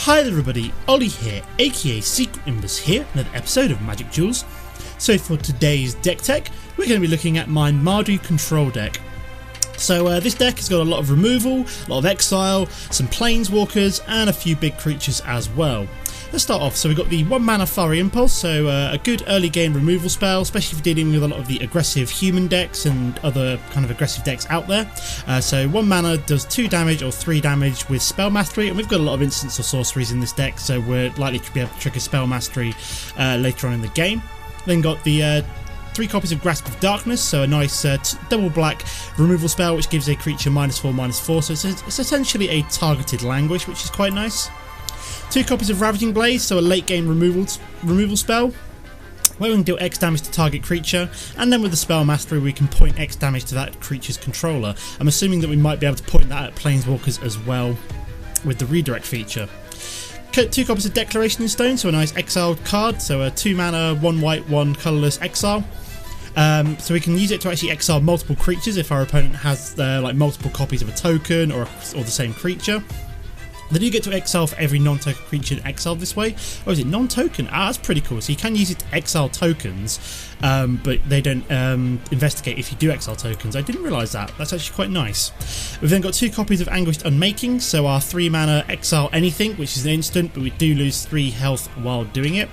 Hi there everybody, Ollie here, aka Secret Imbus here, another episode of Magic Duels. So for today's deck tech, we're going to be looking at my Mardu control deck. So this deck has got a lot of removal, a lot of exile, some planeswalkers and a few big creatures as well. Let's start off. So we've got the 1 mana Fiery Impulse, so a good early game removal spell, especially if you're dealing with a lot of the aggressive human decks and other kind of aggressive decks out there. So 1 mana does 2 damage or 3 damage with Spell Mastery, and we've got a lot of instants or sorceries in this deck, so we're likely to be able to trigger Spell Mastery later on in the game. Then got the 3 copies of Grasp of Darkness, so a nice double black removal spell which gives a creature -4/-4, so it's essentially a targeted Languish, which is quite nice. 2 copies of Ravaging Blaze, so a late game removal spell where we can deal X damage to target creature, and then with the Spell Mastery we can point X damage to that creature's controller. I'm assuming that we might be able to point that at planeswalkers as well with the redirect feature. 2 copies of Declaration in Stone, so a nice exiled card, so a 2 mana 1 white 1 colourless exile. So we can use it to actually exile multiple creatures if our opponent has like multiple copies of a token or the same creature. They do get to exile for every non-token creature exiled this way. Or is it non-token? Ah, that's pretty cool. So you can use it to exile tokens, but they don't investigate if you do exile tokens. I didn't realise that. That's actually quite nice. We've then got 2 copies of Anguished Unmaking, so our 3 mana exile anything, which is an instant, but we do lose 3 health while doing it.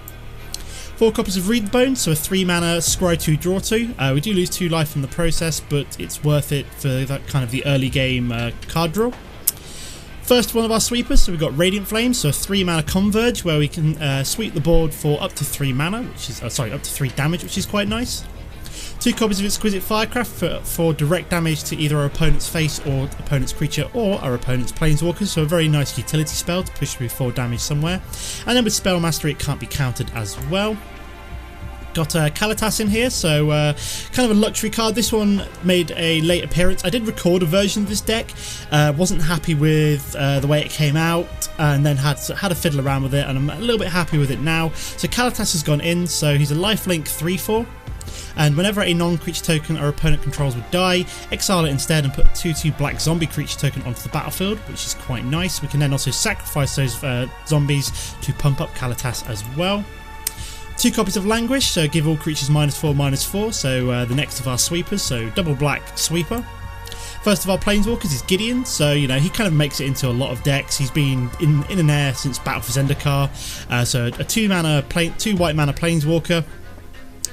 4 copies of Readbone, so a 3 mana scry 2 draw 2. We do lose 2 life in the process, but it's worth it for that kind of the early game card draw. First one of our sweepers, so we've got Radiant Flame, so a 3 mana Converge where we can sweep the board for up to 3 mana, which is up to 3 damage, which is quite nice. 2 copies of Exquisite Firecraft for direct damage to either our opponent's face or opponent's creature or our opponent's planeswalkers, so a very nice utility spell to push through 4 damage somewhere. And then with Spell Mastery it can't be countered as well. Got Kalitas in here, so kind of a luxury card. This one made a late appearance. I did record a version of this deck, wasn't happy with the way it came out, and then had a fiddle around with it, and I'm a little bit happy with it now. So Kalitas has gone in, so he's a lifelink 3/4, and whenever a non-creature token our opponent controls would die, exile it instead and put a 2/2 black zombie creature token onto the battlefield, which is quite nice. We can then also sacrifice those zombies to pump up Kalitas as well. 2 copies of Languish, so give all creatures -4/-4, so the next of our sweepers, so double black sweeper. First of our planeswalkers is Gideon, so you know he kind of makes it into a lot of decks. He's been in and air since Battle for Zendikar, so a 2 white mana planeswalker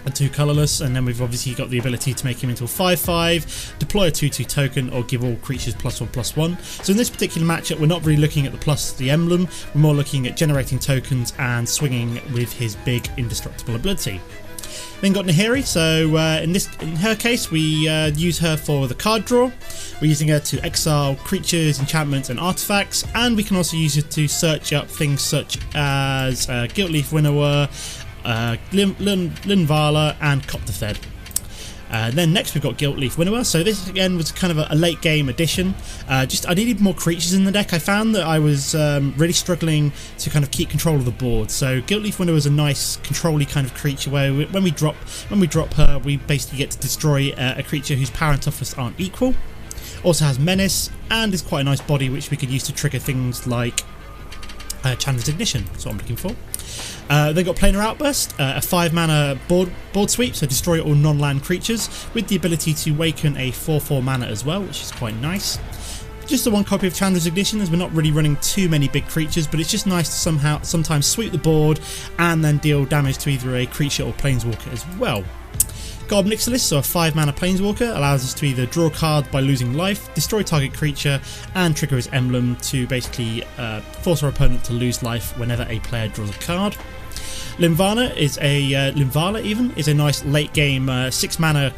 and 2 colourless, and then we've obviously got the ability to make him into a 5/5, deploy a 2/2 token, or give all creatures +1/+1. So in this particular matchup we're not really looking at the emblem, we're more looking at generating tokens and swinging with his big indestructible ability. Then got Nahiri, so in her case we use her for the card draw. We're using her to exile creatures, enchantments and artifacts, and we can also use it to search up things such as Gilt-Leaf Winnower, Linvala and Kothophed. Then next we've got Gilt-Leaf Winnower, so this again was kind of a late game addition. I needed more creatures in the deck. I found that I was really struggling to kind of keep control of the board, so Gilt-Leaf Winnower is a nice control-y kind of creature where when we drop her we basically get to destroy a creature whose power and toughness aren't equal. Also has Menace and is quite a nice body which we could use to trigger things like Chandra's Ignition. That's what I'm looking for. Then got Planar Outburst, a 5 mana board sweep, so destroy all non-land creatures, with the ability to waken a 4/4 mana as well, which is quite nice. Just the 1 copy of Chandra's Ignition, as we're not really running too many big creatures, but it's just nice to sometimes sweep the board and then deal damage to either a creature or planeswalker as well. Ob Nixilis, so a 5 mana planeswalker, allows us to either draw a card by losing life, destroy target creature, and trigger his emblem to basically force our opponent to lose life whenever a player draws a card. Linvala is a nice late game 6 mana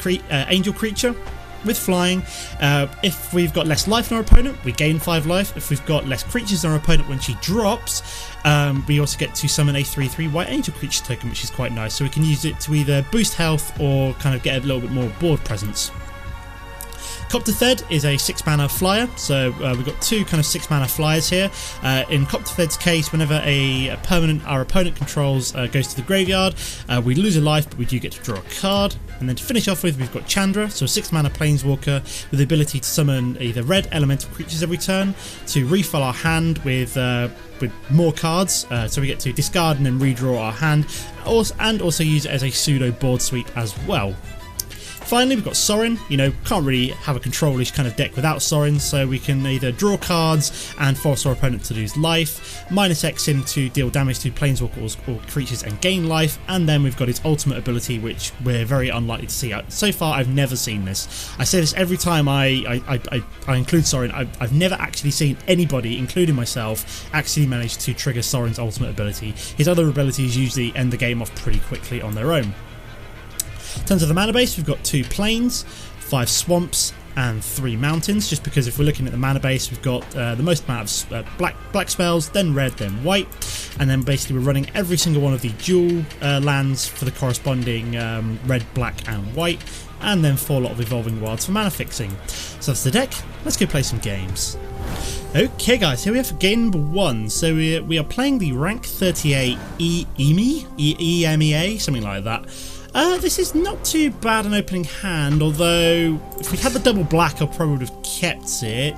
angel creature with flying. If we've got less life than our opponent, we gain 5 life. If we've got less creatures than our opponent when she drops, we also get to summon a 3/3 white angel creature token, which is quite nice. So we can use it to either boost health or kind of get a little bit more board presence. Kothophed is a 6-mana flyer, so we've got 2 kind of 6-mana flyers here. In Kothophed's case, whenever a permanent our opponent controls goes to the graveyard, we lose a life, but we do get to draw a card. And then to finish off with, we've got Chandra, so a 6-mana Planeswalker with the ability to summon either red elemental creatures every turn, to refill our hand with more cards, so we get to discard and then redraw our hand, and also use it as a pseudo board sweep as well. Finally, we've got Sorin. You know, can't really have a control-ish kind of deck without Sorin, so we can either draw cards and force our opponent to lose life, -X him to deal damage to planeswalkers or creatures and gain life, and then we've got his ultimate ability, which we're very unlikely to see. So far, I've never seen this. I say this every time I include Sorin. I've never actually seen anybody, including myself, actually manage to trigger Sorin's ultimate ability. His other abilities usually end the game off pretty quickly on their own. In terms of the mana base, we've got 2 plains, 5 swamps, and 3 mountains, just because if we're looking at the mana base, we've got the most amount of black spells, then red, then white, and then basically we're running every single one of the dual lands for the corresponding red, black, and white, and then 4 lot of evolving wilds for mana fixing. So that's the deck. Let's go play some games. Okay guys, here we are for game number 1. So we are playing the rank 38 EMEA, something like that. This is not too bad an opening hand, although if we had the double black I probably would have kept it.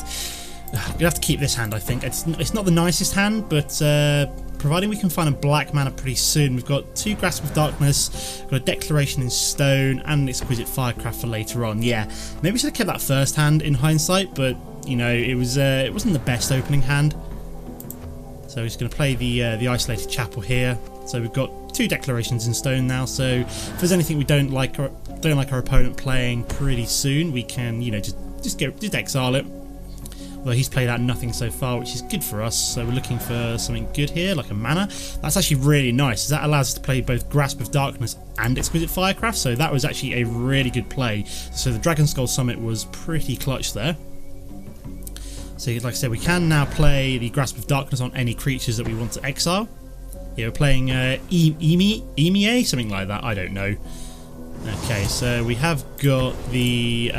We'd have to keep this hand, I think. It's not the nicest hand, but providing we can find a black mana pretty soon. We've got 2 Grasp of Darkness, got a Declaration in Stone, and an Exquisite Firecraft for later on. Yeah, maybe we should have kept that first hand in hindsight, but you know, it wasn't the best opening hand. So we're just going to play the Isolated Chapel here. So we've got 2 Declarations in Stone now, so if there's anything we don't like our opponent playing pretty soon, we can, you know, just exile it. Although he's played out nothing so far, which is good for us, so we're looking for something good here, like a mana. That's actually really nice. That allows us to play both Grasp of Darkness and Exquisite Firecraft, so that was actually a really good play. So the Dragonskull Summit was pretty clutch there. So like I said, we can now play the Grasp of Darkness on any creatures that we want to exile. Yeah, we're playing EMEA, something like that, I don't know. Okay, so we have got the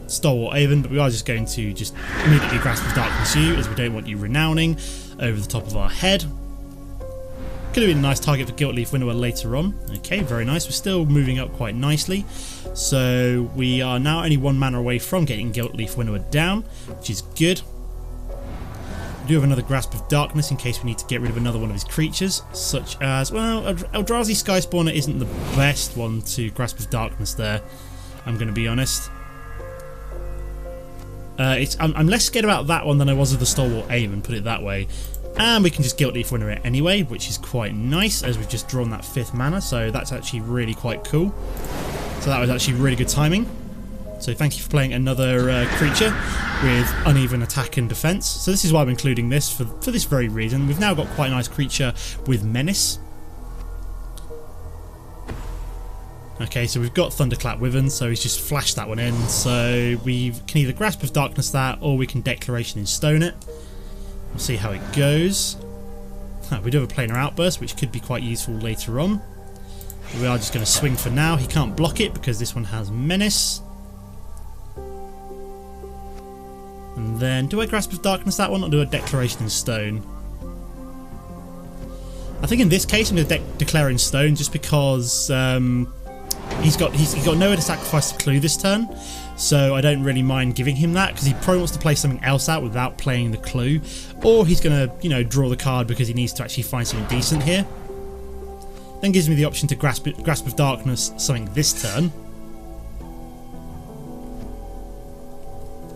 Stalwart Avon, but we are just going to just immediately Grasp of Darkness you, as we don't want you renowning over the top of our head. Could have been a nice target for Gilt-Leaf Winnower later on. Okay, very nice. We're still moving up quite nicely. So we are now only 1 mana away from getting Gilt-Leaf Winnower down, which is good. We do have another Grasp of Darkness in case we need to get rid of another one of his creatures, such as, well, Eldrazi Skyspawner isn't the best one to Grasp of Darkness there, I'm going to be honest. I'm less scared about that one than I was of the Stalwart Avon, put it that way. And we can just Gilt-Leaf Winnower it anyway, which is quite nice, as we've just drawn that 5th mana, so that's actually really quite cool. So that was actually really good timing. So thank you for playing another creature with uneven attack and defense. So this is why I'm including this, for this very reason. We've now got quite a nice creature with Menace. Okay, so we've got Thunderclap Wyvern, so he's just flashed that one in. So we can either Grasp of Darkness that, or we can Declaration in Stone it. We'll see how it goes. We do have a Planar Outburst, which could be quite useful later on. We are just going to swing for now. He can't block it because this one has Menace. And then, do I Grasp of Darkness that one, or do a Declaration in Stone? I think in this case I'm going to Declare in Stone, just because he's got nowhere to sacrifice the clue this turn, so I don't really mind giving him that, because he probably wants to play something else out without playing the clue, or he's going to, you know, draw the card because he needs to actually find something decent here. Then gives me the option to Grasp of Darkness something this turn.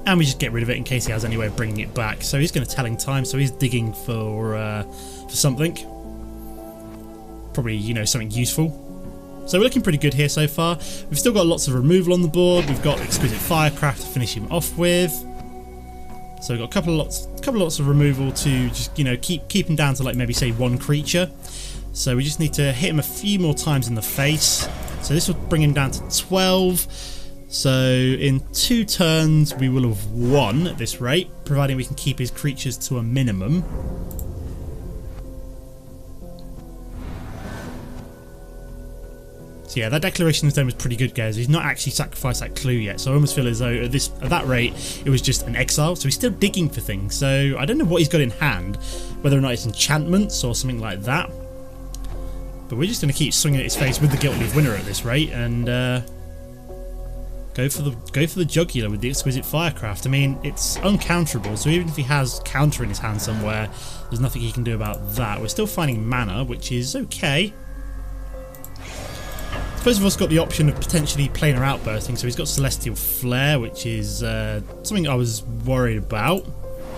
And we just get rid of it in case he has any way of bringing it back. So he's going to Telling Time, so he's digging for something. Probably, you know, something useful. So we're looking pretty good here so far. We've still got lots of removal on the board. We've got Exquisite Firecraft to finish him off with. So we've got a couple of lots of removal to just, you know, keep him down to, like, maybe say 1 creature. So we just need to hit him a few more times in the face. So this will bring him down to 12. So in 2 turns we will have won at this rate, providing we can keep his creatures to a minimum. So yeah, that Declaration of Stone was pretty good, guys. He's not actually sacrificed that clue yet, so I almost feel as though at that rate it was just an exile. So he's still digging for things. So I don't know what he's got in hand, whether or not it's enchantments or something like that. But we're just going to keep swinging at his face with the Gilt-Leaf Winnower at this rate, and go for the Jugular with the Exquisite Firecraft. I mean, it's uncounterable, so even if he has counter in his hand somewhere, there's nothing he can do about that. We're still finding mana, which is okay. First of all, he's got the option of potentially Planar Outbursting, so he's got Celestial Flare, which is something I was worried about.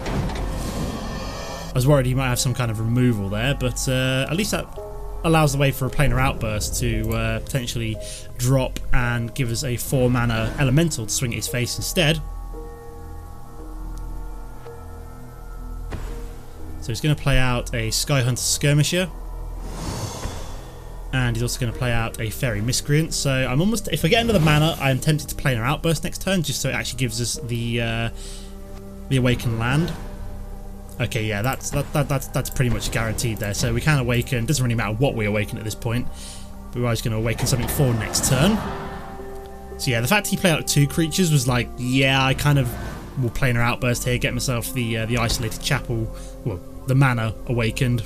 I was worried he might have some kind of removal there, but at least that allows the way for a Planar Outburst to potentially drop and give us a 4-mana Elemental to swing at his face instead. So he's going to play out a Skyhunter Skirmisher. And he's also going to play out a Fairy Miscreant. So I'm almost, if I get another mana, I am tempted to Planar Outburst next turn, just so it actually gives us the Awakened Land. Okay, yeah, that's pretty much guaranteed there. So we can awaken. Doesn't really matter what we awaken at this point. But we're always going to awaken something for next turn. So yeah, the fact he played out 2 creatures was like, yeah, I kind of will Planar Outburst here, get myself the Isolated Chapel, well, the mana awakened.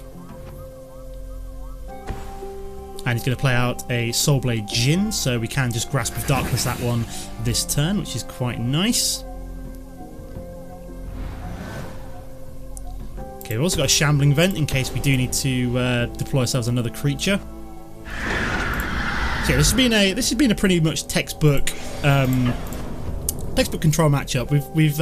And he's going to play out a Soulblade Djinn, so we can just Grasp of Darkness that one this turn, which is quite nice. Okay, we've also got a Shambling Vent in case we do need to deploy ourselves another creature. So yeah, this has been a pretty much textbook control matchup. We've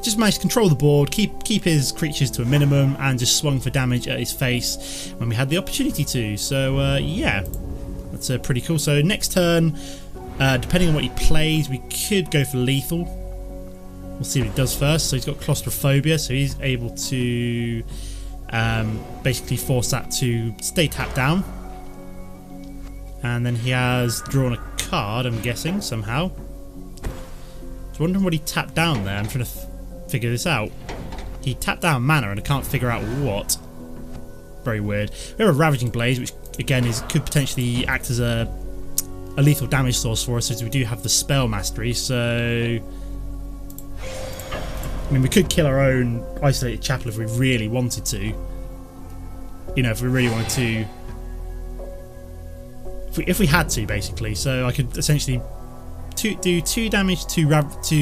just managed to control the board, keep his creatures to a minimum, and just swung for damage at his face when we had the opportunity to. So yeah, that's pretty cool. So next turn, depending on what he plays, we could go for lethal. We'll see what he does first. So he's got Claustrophobia, so he's able to basically force that to stay tapped down. And then he has drawn a card, I'm guessing, somehow. I was wondering what he tapped down there. I'm trying to figure this out. He tapped down mana and I can't figure out what. Very weird. We have a Ravaging Blaze, which again could potentially act as a lethal damage source for us, as we do have the spell mastery. So, I mean, we could kill our own Isolated Chapel if we really wanted to. You know, if we really wanted to. If we had to, basically. So I could essentially do 2 damage to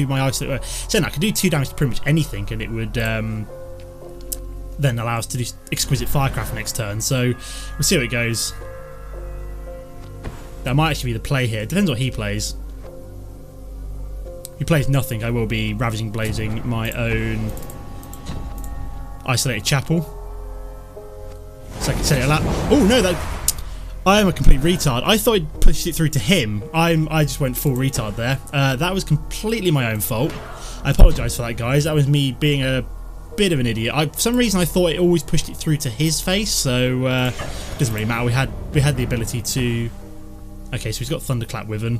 my Isolated. So I could do 2 damage to pretty much anything, and it would then allow us to do Exquisite Firecraft next turn. So we'll see how it goes. That might actually be the play here. Depends what he plays. If he plays nothing, I will be Ravaging Blazing my own Isolated Chapel. So I can set it out. Oh no, I am a complete retard. I thought I'd pushed it through to him. I just went full retard there. That was completely my own fault. I apologise for that, guys. That was me being a bit of an idiot. For some reason I thought it always pushed it through to his face, so it doesn't really matter. We had the ability to. Okay, so he's got Thunderclap Wyvern,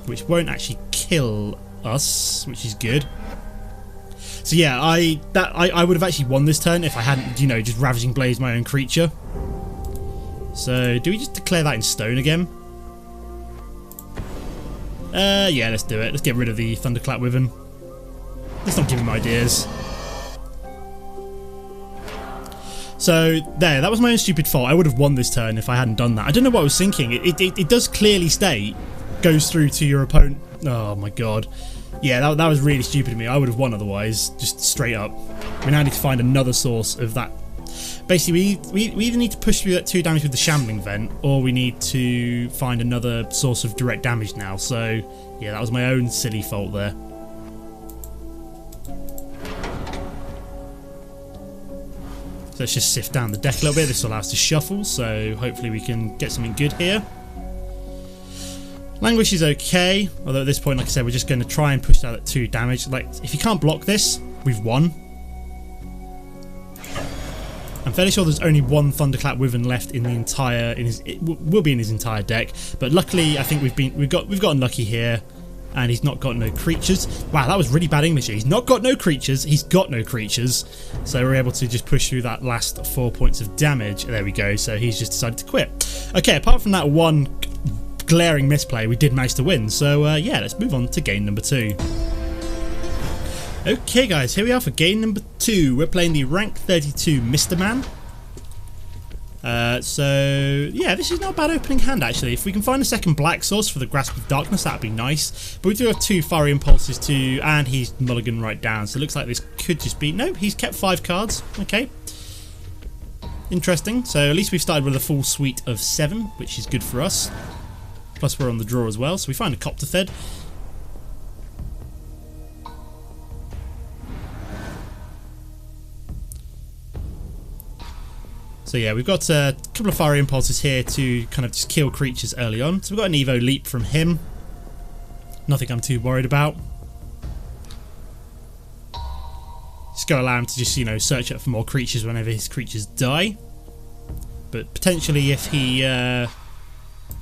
which won't actually kill us, which is good. So yeah, I would have actually won this turn if I hadn't, you know, just Ravaging Blaze my own creature. So do we just declare that in stone again? Yeah, let's do it. Let's get rid of the Thunderclap Wyvern. Let's not give him ideas. So there, that was my own stupid fault. I would have won this turn if I hadn't done that. I don't know what I was thinking. It does clearly state goes through to your opponent. Oh my god. Yeah, that was really stupid of me. I would have won otherwise, just straight up. We now need to find another source of that. Basically, we either need to push through that 2 damage with the Shambling Vent, or we need to find another source of direct damage now. So, yeah, that was my own silly fault there. So let's just sift down the deck a little bit. This will allow us to shuffle, so hopefully we can get something good here. Languish is okay, although at this point, like I said, we're just going to try and push out that 2 damage. Like, if you can't block this, we've won. I'm fairly sure there's only 1 Thunderclap Wyvern left in the entire. It will be in his entire deck, but luckily, I think we've got unlucky here. And he's not got no creatures. Wow, that was really bad English. He's not got no creatures. He's got no creatures. So we're able to just push through that last 4 points of damage. There we go. So he's just decided to quit. Okay, apart from that one glaring misplay, we did manage to win. So yeah, let's move on to game number 2. Okay guys, here we are for game number 2. We're playing the rank 32 Mr. Man. So yeah, this is not a bad opening hand actually. If we can find a second black source for the Grasp of Darkness, that'd be nice. But we do have 2 Fiery Impulses too, and he's mulligan right down. So it looks like this could just be... Nope, he's kept 5 cards. Okay. Interesting. So at least we've started with a full suite of 7, which is good for us. Plus we're on the draw as well. So we find a Kothophed. So yeah, we've got a couple of Fiery Impulses here to kind of just kill creatures early on. So we've got an Evo Leap from him. Nothing I'm too worried about. Just going to allow him to just, you know, search up for more creatures whenever his creatures die. But potentially if he...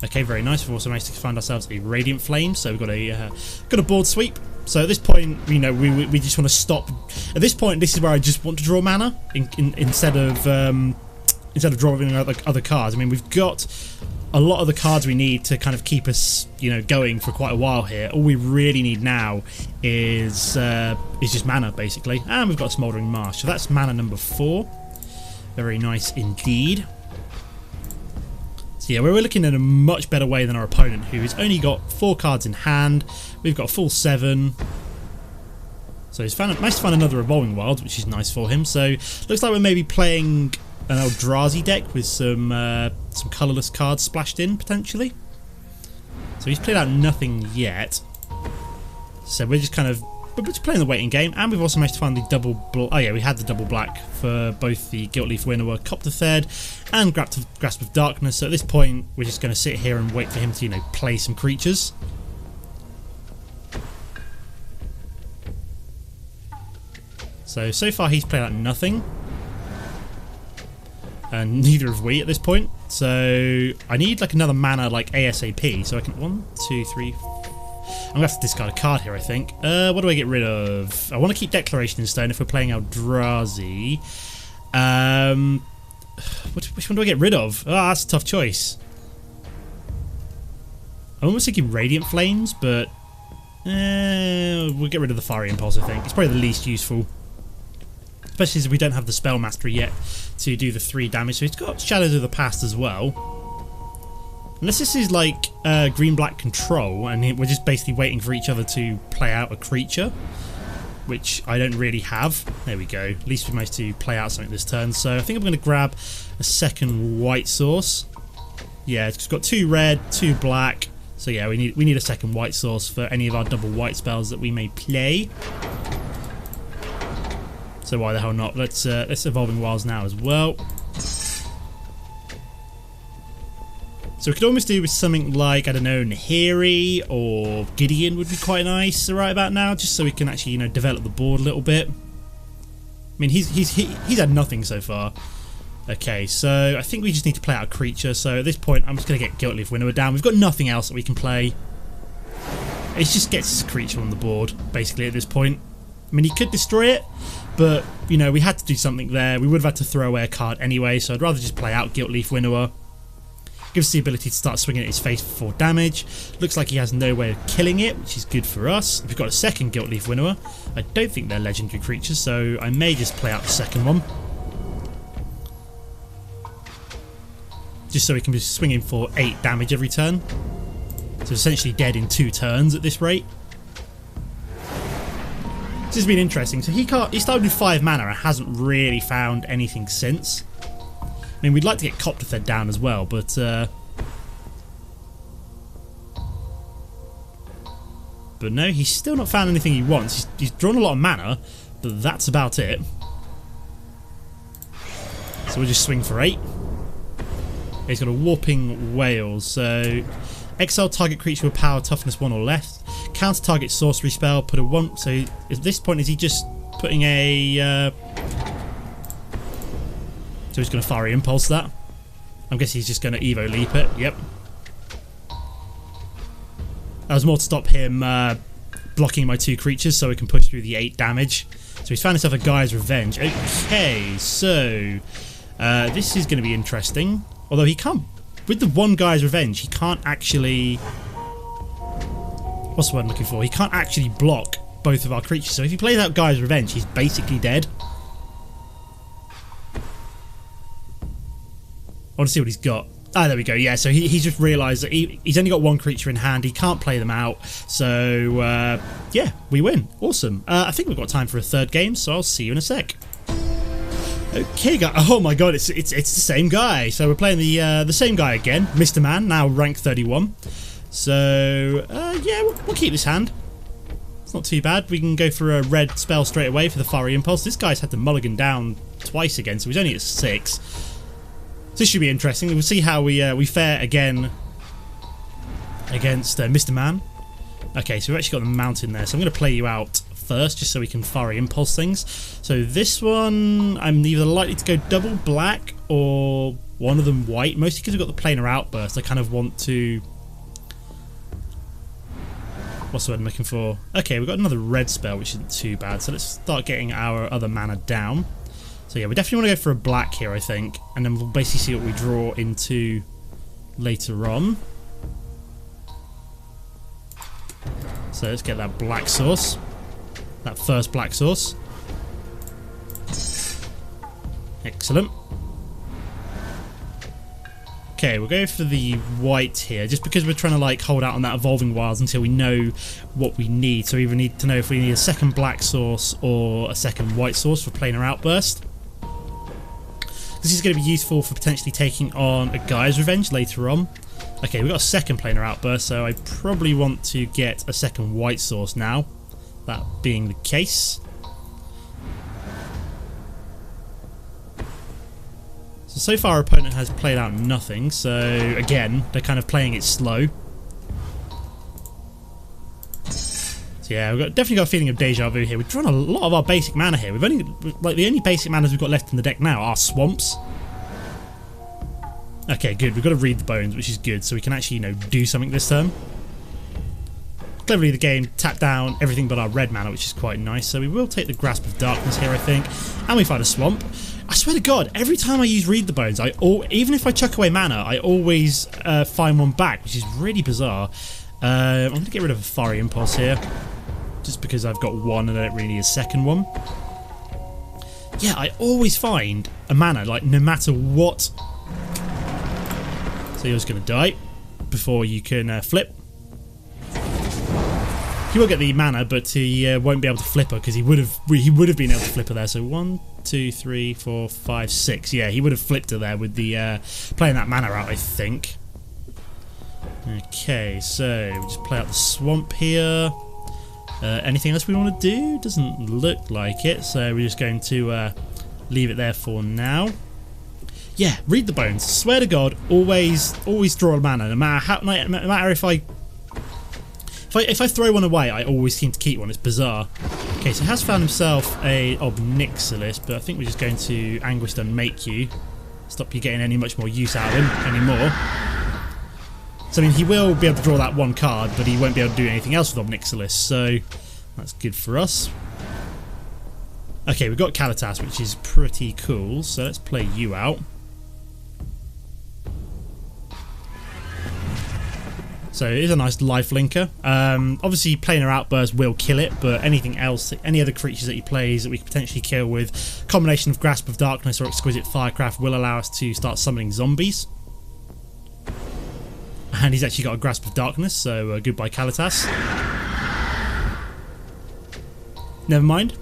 okay, very nice. We've also managed to find ourselves a Radiant Flame. So we've got a board sweep. So at this point, you know, we just want to stop. At this point, this is where I just want to draw mana instead of drawing other cards. I mean, we've got a lot of the cards we need to kind of keep us, you know, going for quite a while here. All we really need now is just mana, basically. And we've got a Smoldering Marsh. So that's mana number 4. Very nice indeed. So yeah, we're looking at a much better way than our opponent, who has only got 4 cards in hand. We've got a full 7. So he's managed to find another Evolving Wilds, which is nice for him. So looks like we're maybe playing an Eldrazi deck with some colourless cards splashed in, potentially. So he's played out nothing yet. So we're just playing the waiting game, and we've also managed to find the double... Oh yeah, we had the double black for both the Gilt-Leaf Winnower, Kothophed, and Grasp of Darkness. So at this point, we're just going to sit here and wait for him to, you know, play some creatures. So far he's played out nothing. And neither have we at this point. So I need like another mana like ASAP. So I can... 1, 2, 3... I'm going to have to discard a card here, I think. What do I get rid of? I want to keep Declaration in Stone if we're playing Eldrazi. Which one do I get rid of? Oh, that's a tough choice. I'm almost thinking Radiant Flames, but... we'll get rid of the Fiery Impulse, I think. It's probably the least useful. Especially as we don't have the Spell Mastery yet to do the 3 damage. So he's got Shadows of the Past as well. Unless this is like green-black control and we're just basically waiting for each other to play out a creature, which I don't really have. There we go. At least we managed to play out something this turn. So I think I'm going to grab a second white source. Yeah, it's got 2 red, 2 black. So yeah, we need a second white source for any of our double white spells that we may play. So why the hell not? Let's Evolving Wilds now as well. So we could almost do with something like, I don't know, Nahiri or Gideon would be quite nice right about now, just so we can actually, you know, develop the board a little bit. I mean, he's had nothing so far. Okay, so I think we just need to play out a creature. So at this point, I'm just going to get Gilt-Leaf Winnower down. We've got nothing else that we can play. It just gets a creature on the board, basically, at this point. I mean, he could destroy it, but, you know, we had to do something there. We would have had to throw away a card anyway, so I'd rather just play out Gilt-Leaf Winnower. Gives us the ability to start swinging at his face for 4 damage. Looks like he has no way of killing it, which is good for us. We've got a second Gilt-Leaf Winnower. I don't think they're legendary creatures, so I may just play out the second one. Just so we can be swinging for 8 damage every turn. So essentially dead in 2 turns at this rate. This has been interesting. So he started with 5 mana and hasn't really found anything since. I mean, we'd like to get Kothophed down as well, but no, he's still not found anything he wants. He's drawn a lot of mana, but that's about it. So we'll just swing for 8. He's got a Warping Whale, so exile target creature with power toughness 1 or less. Counter target sorcery spell, put a 1. So at this point, is he just putting a... So he's going to Fiery Impulse that. I'm guessing he's just going to Evo Leap it. Yep. That was more to stop him blocking my 2 creatures so we can push through the 8 damage. So he's found himself a Guy's Revenge. Okay, so this is going to be interesting. Although he can't, with the 1 Guy's Revenge, he can't actually, what's the word I'm looking for? He can't actually block both of our creatures. So if he plays out Guy's Revenge, he's basically dead. I want to see what he's got. Ah, there we go. Yeah, so he's just realised that he's only got 1 creature in hand. He can't play them out. So, yeah, we win. Awesome. I think we've got time for a 3rd game, so I'll see you in a sec. Okay, guys. Oh my god, it's the same guy. So we're playing the same guy again. Mr. Man, now rank 31. So, yeah, we'll keep this hand. It's not too bad. We can go for a red spell straight away for the Fiery Impulse. This guy's had to mulligan down twice again, so he's only at 6. This should be interesting. We'll see how we fare again against Mr. Man. Okay, so we've actually got the mountain there. So I'm going to play you out first, just so we can Fiery Impulse things. So this one, I'm either likely to go double black or one of them white. Mostly because we've got the Planar Outburst. I kind of want to... What's the word I'm looking for? Okay, we've got another red spell, which isn't too bad. So let's start getting our other mana down. So yeah, we definitely want to go for a black here, I think. And then we'll basically see what we draw into later on. So let's get that black source. That first black source. Excellent. Okay, we'll go for the white here, just because we're trying to like hold out on that Evolving Wilds until we know what we need. So we either need to know if we need a second black source or a second white source for Planar Outburst. This is going to be useful for potentially taking on a Guy's Revenge later on. Okay, we've got a second Planar Outburst, so I probably want to get a second white source now. That being the case. So far our opponent has played out nothing, so again, they're kind of playing it slow. So yeah, definitely got a feeling of deja vu here. We've drawn a lot of our basic mana here. We've only, like, the only basic manas we've got left in the deck now are swamps. Okay, good. We've got to read the bones, which is good, so we can actually, you know, do something this turn. Cleverly, the game tapped down everything but our red mana, which is quite nice. So we will take the Grasp of Darkness here, I think, and we find a swamp. I swear to God, every time I use Read the Bones, even if I chuck away mana, I always find one back, which is really bizarre. I'm going to get rid of a Fiery Impulse here, just because I've got one and I don't really need a second one. Yeah, I always find a mana, like, no matter what. So you're just going to die before you can flip. He will get the mana, but he won't be able to flip her, because he would have been able to flip her there. So 1, 2, 3, 4, 5, 6. Yeah, he would have flipped her there with the playing that mana out, I think. Okay, so we'll just play out the swamp here. Anything else we want to do? Doesn't look like it, so we're just going to leave it there for now. Yeah, Read the Bones. Swear to God, always draw a mana, no matter how, no matter if I throw one away, I always seem to keep one. It's bizarre. Okay, so he has found himself a Ob Nixilis, but I think we're just going to Anguished Unmaking. Stop you getting any much more use out of him anymore. So I mean, he will be able to draw that one card, but he won't be able to do anything else with Ob Nixilis, so that's good for us. Okay, we've got Kalitas, which is pretty cool, so let's play you out. So it is a nice life linker. Obviously, Planar Outburst will kill it, but anything else, any other creatures that he plays that we could potentially kill with a combination of Grasp of Darkness or Exquisite Firecraft will allow us to start summoning zombies. And he's actually got a Grasp of Darkness, so goodbye Kalitas. Never mind.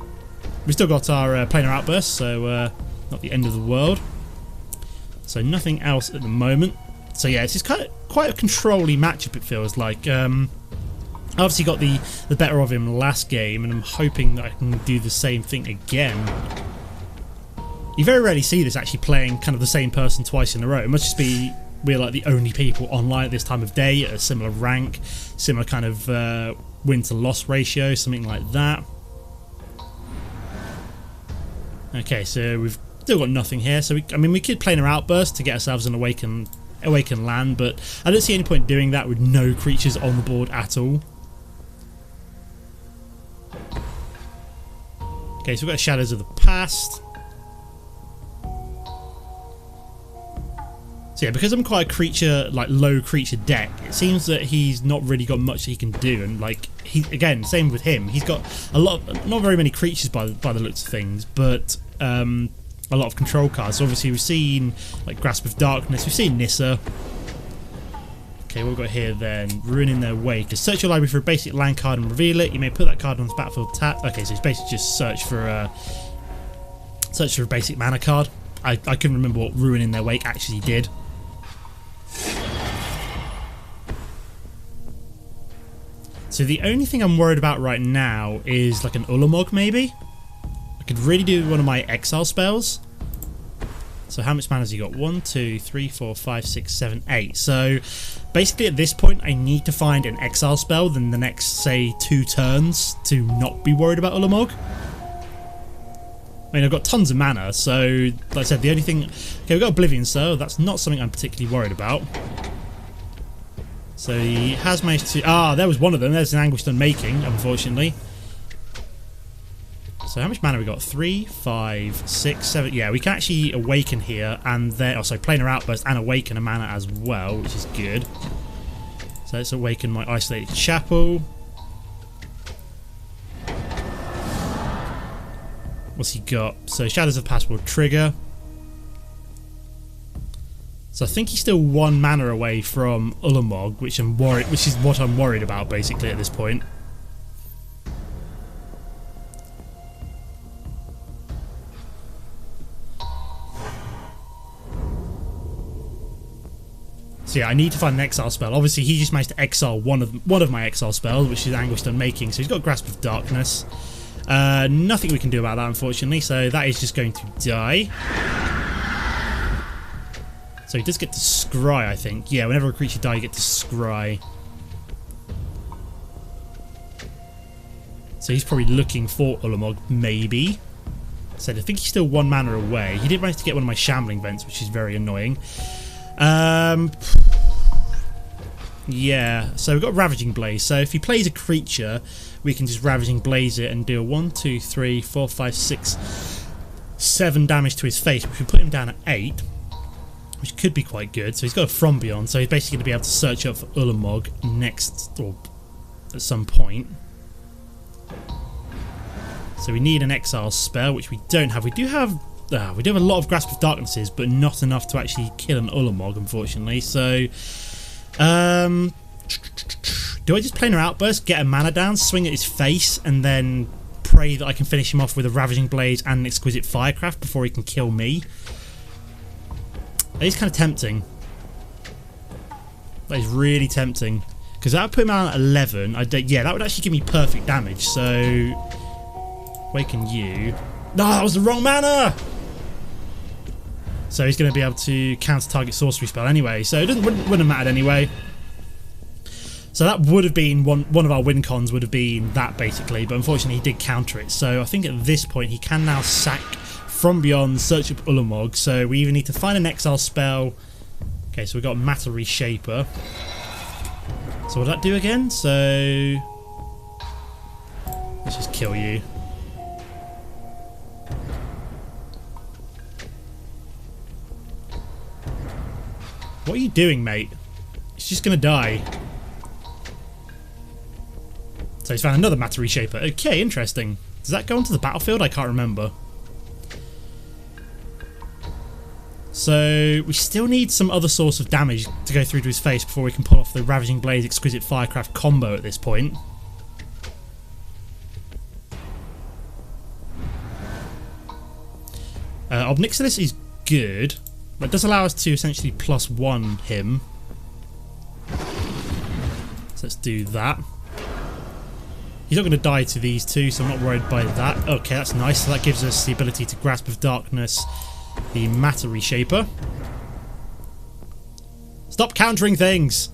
We've still got our Planar Outburst, so not the end of the world. So nothing else at the moment. So yeah, it's just quite a control-y matchup, it feels like. I obviously got the better of him last game, and I'm hoping that I can do the same thing again. You very rarely see this actually playing kind of the same person twice in a row. It must just be we're like the only people online at this time of day at a similar rank, similar kind of win to loss ratio, something like that. Okay, so we've still got nothing here. So I mean, we could play an Outburst to get ourselves an Awaken land, but I don't see any point doing that with no creatures on the board at all. Okay, so we've got Shadows of the Past. So yeah, because I'm quite a creature, like low creature deck, it seems that he's not really got much he can do, and like again, same with him. He's got a lot, not very many creatures by the looks of things, but a lot of control cards. So obviously we've seen like Grasp of Darkness, we've seen Nissa. Okay, what we've got here then, Ruining Their Wake. Just search your library for a basic land card and reveal it. You may put that card on the battlefield tap. Okay, so it's basically just search for a basic mana card. I couldn't remember what Ruining Their Wake actually did. So the only thing I'm worried about right now is like an Ulamog maybe. I could really do one of my exile spells. So how much mana has he got? 1, 2, 3, 4, 5, 6, 7, 8. So basically at this point I need to find an exile spell in the next, say, 2 turns to not be worried about Ulamog. I mean, I've got tons of mana, so like I said, the only thing... Okay, we've got Oblivion, so that's not something I'm particularly worried about. So he has managed to... Ah, there was one of them. There's an Anguished Unmaking, unfortunately. So how much mana have we got? 3, 5, 6, 7... Yeah, we can actually Awaken here, and then... Oh, sorry, Planar Outburst and Awaken a mana as well, which is good. So let's Awaken my Isolated Chapel. What's he got? So Shadows of the Past will trigger. So I think he's still 1 mana away from Ulamog, which is what I'm worried about basically at this point. So yeah, I need to find an exile spell. Obviously, he just managed to exile one of my exile spells, which is Anguished Unmaking. So he's got Grasp of Darkness. Nothing we can do about that, unfortunately. So that is just going to die. So he does get to scry, I think. Yeah, whenever a creature dies, you get to scry. So he's probably looking for Ulamog, maybe. So I think he's still 1 mana away. He did manage to get one of my Shambling Vents, which is very annoying. Yeah, so we've got Ravaging Blaze. So if he plays a creature, we can just Ravaging Blaze it and deal 1, 2, 3, 4, 5, 6, 7 damage to his face, which would put him down at 8. Which could be quite good. So he's got a From Beyond, so he's basically going to be able to search up for Ulamog next, or at some point. So we need an exile spell, which we don't have. We do have a lot of Grasp of Darknesses, but not enough to actually kill an Ulamog, unfortunately. So, do I just Planar Outburst, get a mana down, swing at his face, and then pray that I can finish him off with a Ravaging Blaze and an Exquisite Firecraft before he can kill me? That is kind of tempting. That is really tempting. Because that would put him out at 11. Yeah, that would actually give me perfect damage. So, Awaken you. No, that was the wrong mana! So he's going to be able to counter target sorcery spell anyway. So it wouldn't have mattered anyway. So that would have been one of our win cons would have been that basically. But unfortunately he did counter it. So I think at this point he can now sack From Beyond, search up Ulamog. So we either need to find an exile spell. Okay, so we've got Matter Reshaper. So what did that do again? So let's just kill you. What are you doing, mate? He's just gonna die. So he's found another Matter Reshaper. Okay, interesting. Does that go onto the battlefield? I can't remember. So we still need some other source of damage to go through to his face before we can pull off the Ravaging Blaze Exquisite Firecraft combo at this point. Ob Nixilis is good, but it does allow us to essentially +1 him. So let's do that. He's not going to die to these two, so I'm not worried by that. Okay, that's nice. So that gives us the ability to Grasp of Darkness the Matter Reshaper. Stop countering things!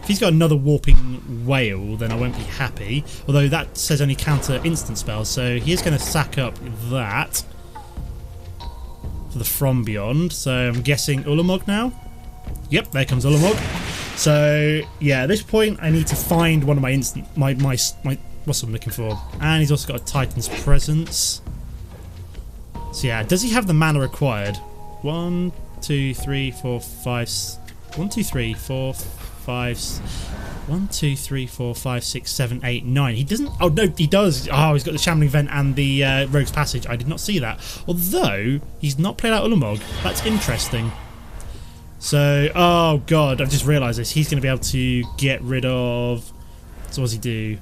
If he's got another Warping Whale, then I won't be happy. Although that says only counter instant spells, so he is going to sack up that for the From Beyond. So I'm guessing Ulamog now? Yep, there comes Ulamog. So yeah, at this point I need to find one of my what's I'm looking for? And he's also got a Titan's Presence. So yeah, does he have the mana required? 1, 2, 3, 4, 5. 1, 2, 3, 4, 5. 1, 2, 3, 4, 5, 6, 7, 8, 9. He doesn't. Oh no, he does. Oh, he's got the Shambling Vent and the Rogue's Passage. I did not see that. Although he's not played out Ulamog. That's interesting. So, oh god, I've just realised this. He's going to be able to get rid of. So what does he do?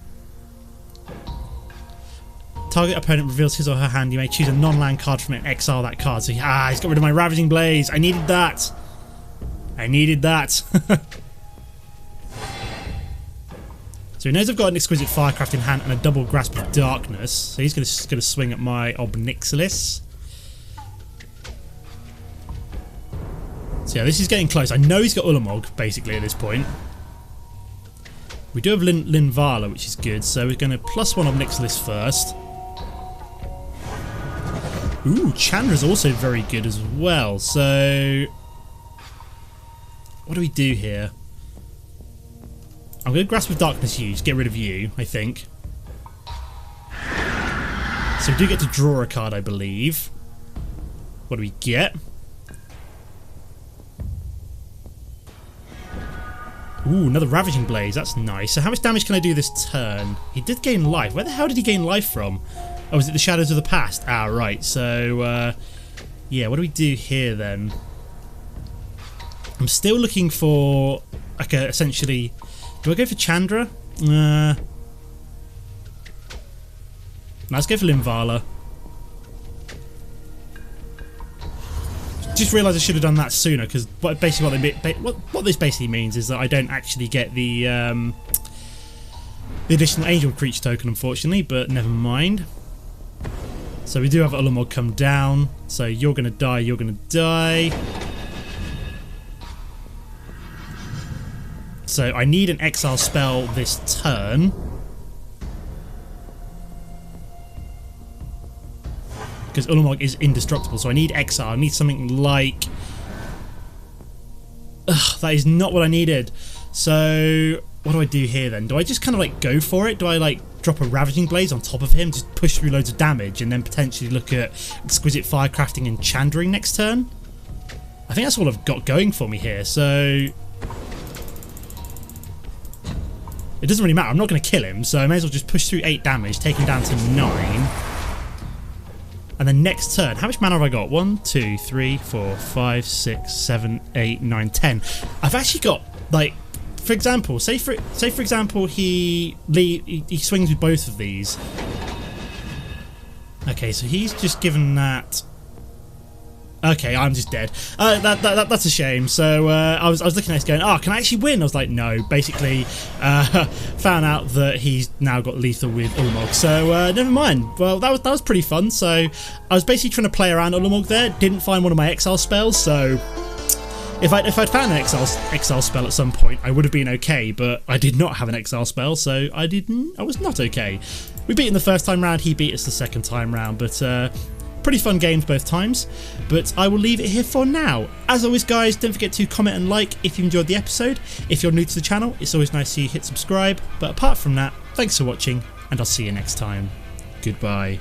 Target opponent reveals his or her hand. You may choose a non-land card from it and exile that card. So he's got rid of my Ravaging Blaze. I needed that. I needed that. So he knows I've got an Exquisite Firecraft in hand and a double Grasp of Darkness. So he's going to swing at my Ob Nixilis. So yeah, this is getting close. I know he's got Ulamog, basically, at this point. We do have Linvala, which is good. So we're going to +1 Ob Nixilis first. Ooh, Chandra's also very good as well. So what do we do here? I'm going to Grasp of Darkness you, just get rid of you, I think. So we do get to draw a card, I believe. What do we get? Ooh, another Ravaging Blaze, that's nice. So how much damage can I do this turn? He did gain life. Where the hell did he gain life from? Oh, is it the Shadows of the Past? Ah, right. So, yeah, what do we do here then? I'm still looking for, like, essentially... Do I go for Chandra? Let's go for Linvala. Just realised I should have done that sooner, because basically what this basically means is that I don't actually get the additional Angel Creature token, unfortunately, but never mind. So we do have Ulamog come down. So you're going to die, you're going to die. So I need an exile spell this turn. Because Ulamog is indestructible, so I need exile. I need something like... Ugh, that is not what I needed. So what do I do here then? Do I just kind of like go for it? Do I like drop a Ravaging Blaze on top of him, just push through loads of damage, and then potentially look at Exquisite Firecrafting and Chandring next turn? I think that's all I've got going for me here, so... It doesn't really matter, I'm not going to kill him, so I may as well just push through 8 damage, take him down to 9. And then next turn, how much mana have I got? 1, 2, 3, 4, 5, 6, 7, 8, 9, 10. I've actually got, like, for example, say for example he swings with both of these. Okay, so he's just given that... Okay, I'm just dead. That's a shame. So I was looking at this going, oh, can I actually win? I was like, no. Basically, found out that he's now got lethal with Ulamog. So never mind. Well, that was pretty fun. So I was basically trying to play around Ulamog there. Didn't find one of my exile spells. So if I'd found an exile spell at some point, I would have been okay. But I did not have an exile spell, so I was not okay. We beat him the first time round. He beat us the second time round. But pretty fun games both times, but I will leave it here for now. As always, guys, don't forget to comment and like if you enjoyed the episode. If you're new to the channel, it's always nice to see you hit subscribe, but apart from that, thanks for watching, and I'll see you next time. Goodbye.